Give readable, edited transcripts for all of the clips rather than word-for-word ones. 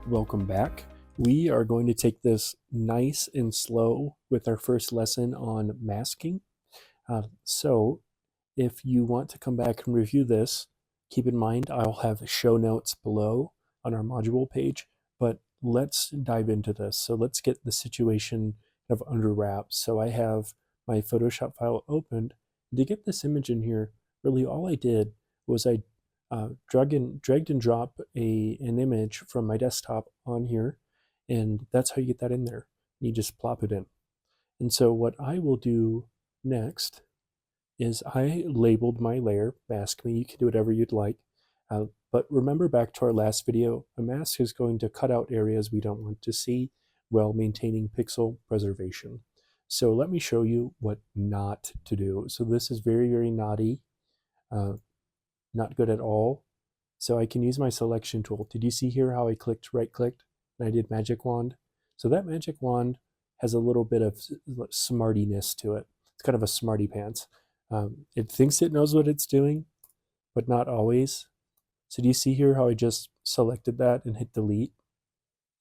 Welcome back. We are going to take this nice and slow with our first lesson on masking. So if you want to come back and review this, keep in mind I'll have show notes below on our module page, but let's dive into this. So let's get the situation kind of under wraps. So I have my Photoshop file opened. To get this image in here, really all I did was I dragged and drop an image from my desktop on here, and that's how you get that in there. You just plop it in. And so what I will do next is I labeled my layer mask me. You can do whatever you'd like. But remember back to our last video, a mask is going to cut out areas we don't want to see while maintaining pixel preservation. So let me show you what not to do. So this is very, very naughty, not good at all. So I can use my selection tool. Did you see here how I right clicked and I did magic wand? So that magic wand has a little bit of smartiness to it. It's kind of a smarty pants. It thinks it knows what it's doing, but not always. So do you see here how I just selected that and hit delete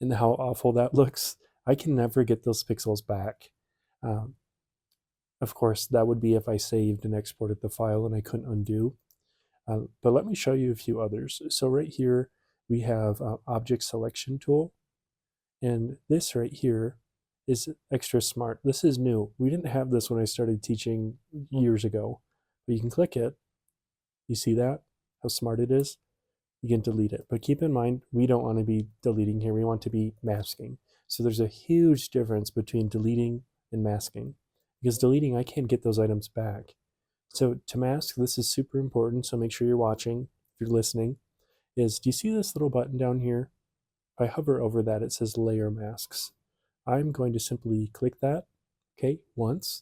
and how awful that looks? I can never get those pixels back. Um, of course, that would be if I saved and exported the file and I couldn't undo. But let me show you a few others. So right here, we have object selection tool. And this right here is extra smart. This is new. We didn't have this when I started teaching years ago. But you can click it. You see that? How smart it is? You can delete it. But keep in mind, we don't want to be deleting here. We want to be masking. So there's a huge difference between deleting and masking. Because deleting, I can't get those items back. So to mask, this is super important, so make sure you're watching, if you're listening, do you see this little button down here? If I hover over that, it says layer masks. I'm going to simply click that, okay, once.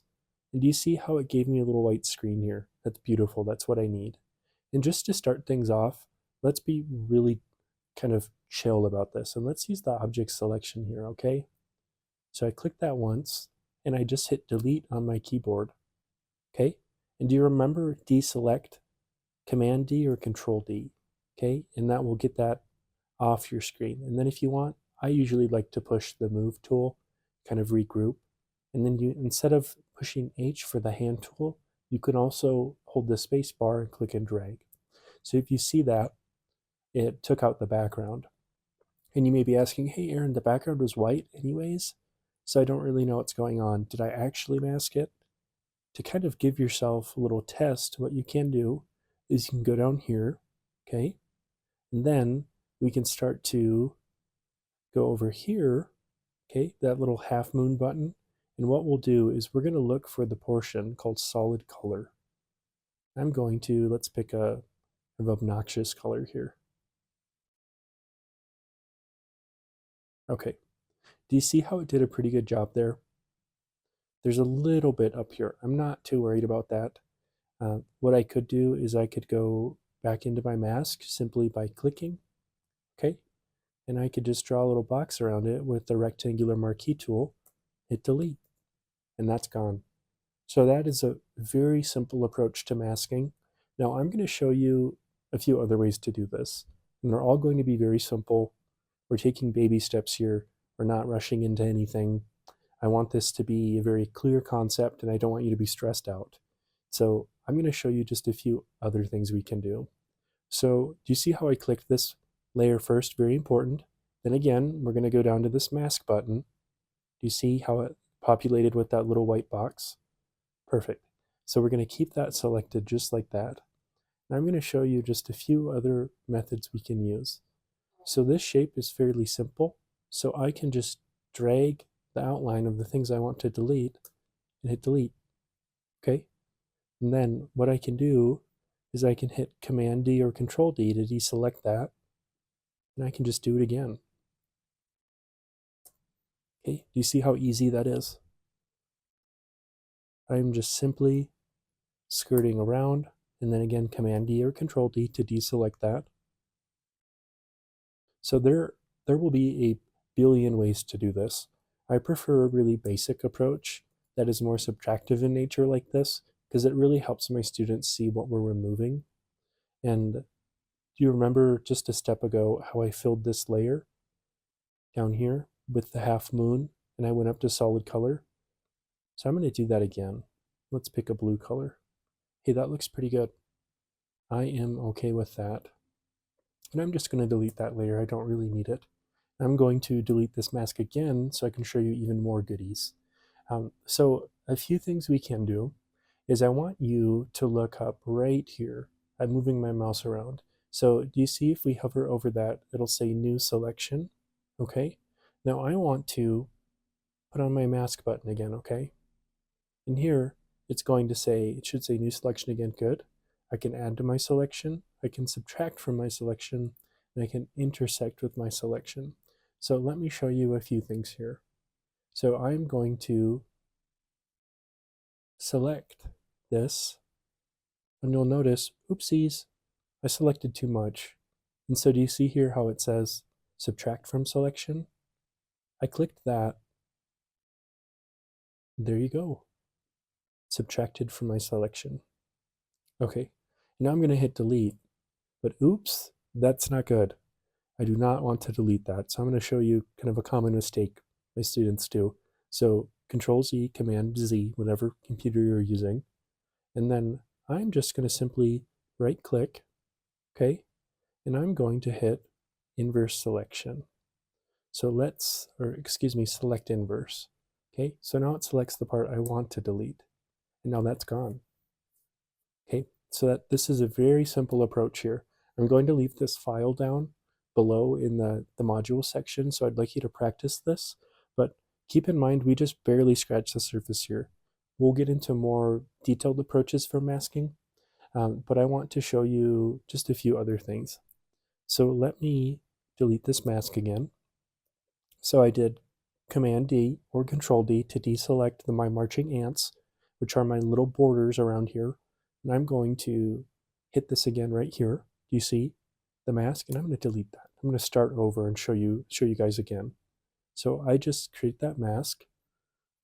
And do you see how it gave me a little white screen here? That's beautiful, that's what I need. And just to start things off, let's be really kind of chill about this. And let's use the object selection here, okay? So I click that once, and I just hit delete on my keyboard, okay? And do you remember deselect, Command D or Control D? Okay, and that will get that off your screen. And then if you want, I usually like to push the move tool, kind of regroup. And then you, instead of pushing H for the hand tool, you can also hold the space bar and click and drag. So if you see that, it took out the background. And you may be asking, hey Aaron, the background was white anyways, so I don't really know what's going on. Did I actually mask it? To kind of give yourself a little test, what you can do is you can go down here, okay? And then we can start to go over here, okay, that little half moon button. And what we'll do is we're going to look for the portion called solid color. I'm going to, let's pick a an obnoxious color here. Okay, do you see how it did a pretty good job there? There's a little bit up here. I'm not too worried about that. What I could do is I could go back into my mask simply by clicking, okay? And I could just draw a little box around it with the rectangular marquee tool, hit delete, and that's gone. So that is a very simple approach to masking. Now I'm going to show you a few other ways to do this, and they're all going to be very simple. We're taking baby steps here. We're not rushing into anything. I want this to be a very clear concept, and I don't want you to be stressed out. So I'm going to show you just a few other things we can do. So do you see how I clicked this layer first? Very important. Then again, we're going to go down to this mask button. Do you see how it populated with that little white box? Perfect. So we're going to keep that selected just like that. Now I'm going to show you just a few other methods we can use. So this shape is fairly simple. So I can just drag the outline of the things I want to delete and hit delete. Okay? And then what I can do is I can hit Command D or Control D to deselect that, and I can just do it again. Okay, do you see how easy that is? I'm just simply skirting around, and then again Command D or Control D to deselect that. So there will be a billion ways to do this. I prefer a really basic approach that is more subtractive in nature like this, because it really helps my students see what we're removing. And do you remember just a step ago how I filled this layer? down here with the half moon, and I went up to solid color. So I'm going to do that again. Let's pick a blue color. Hey, that looks pretty good. I am okay with that. And I'm just going to delete that layer. I don't really need it. I'm going to delete this mask again so I can show you even more goodies. So a few things we can do is I want you to look up right here. I'm moving my mouse around. So do you see if we hover over that, it'll say new selection, okay? Now I want to put on my mask button again, okay? And here it's going to say, it should say new selection again, good. I can add to my selection, I can subtract from my selection, and I can intersect with my selection. So let me show you a few things here. So I'm going to select this, and you'll notice, oopsies, I selected too much. And so do you see here how it says subtract from selection? I clicked that. There you go. Subtracted from my selection. Okay, now I'm going to hit delete, but oops, that's not good. I do not want to delete that. So I'm going to show you kind of a common mistake my students do. So Control Z, Command Z, whatever computer you're using. And then I'm just going to simply right click, okay, and I'm going to hit inverse selection. So select inverse. Okay, so now it selects the part I want to delete. And now that's gone. Okay, so this is a very simple approach here. I'm going to leave this file down below in the module section, so I'd like you to practice this. But keep in mind, we just barely scratched the surface here. We'll get into more detailed approaches for masking, but I want to show you just a few other things. So let me delete this mask again. So I did Command D or Control D to deselect my marching ants, which are my little borders around here. And I'm going to hit this again right here. Do you see the mask? And I'm going to delete that. I'm going to start over and show you guys again. So I just create that mask.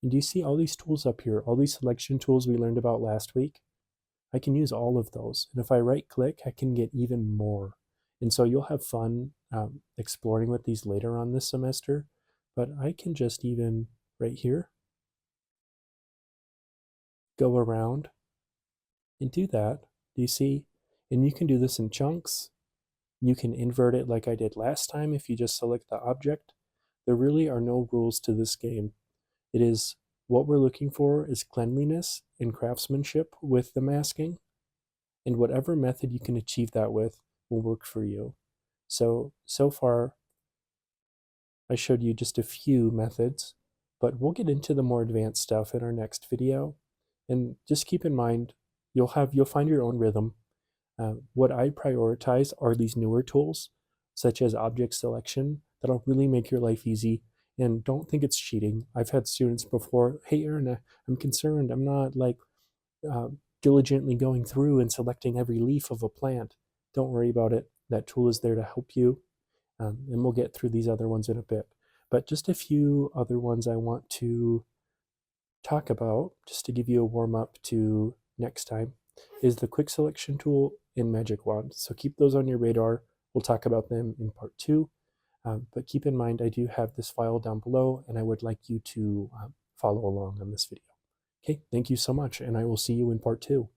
And do you see all these tools up here? All these selection tools we learned about last week? I can use all of those. And if I right click, I can get even more. And so you'll have fun exploring with these later on this semester. But I can just even right here go around and do that. Do you see? And you can do this in chunks. You can invert it like I did last time if you just select the object. There really are no rules to this game. It is what we're looking for is cleanliness and craftsmanship with the masking. And whatever method you can achieve that with will work for you. So far, I showed you just a few methods, but we'll get into the more advanced stuff in our next video. And just keep in mind, you'll find your own rhythm. What I prioritize are these newer tools, such as object selection, that'll really make your life easy. And don't think it's cheating. I've had students before, hey Aaron, I'm concerned, I'm not like diligently going through and selecting every leaf of a plant. Don't worry about it. That tool is there to help you. And we'll get through these other ones in a bit. But just a few other ones I want to talk about, just to give you a warm up to next time, is the quick selection tool in Magic Wand. So keep those on your radar. We'll talk about them in part 2. But keep in mind, I do have this file down below, and I would like you to follow along on this video. Okay, thank you so much, and I will see you in part 2.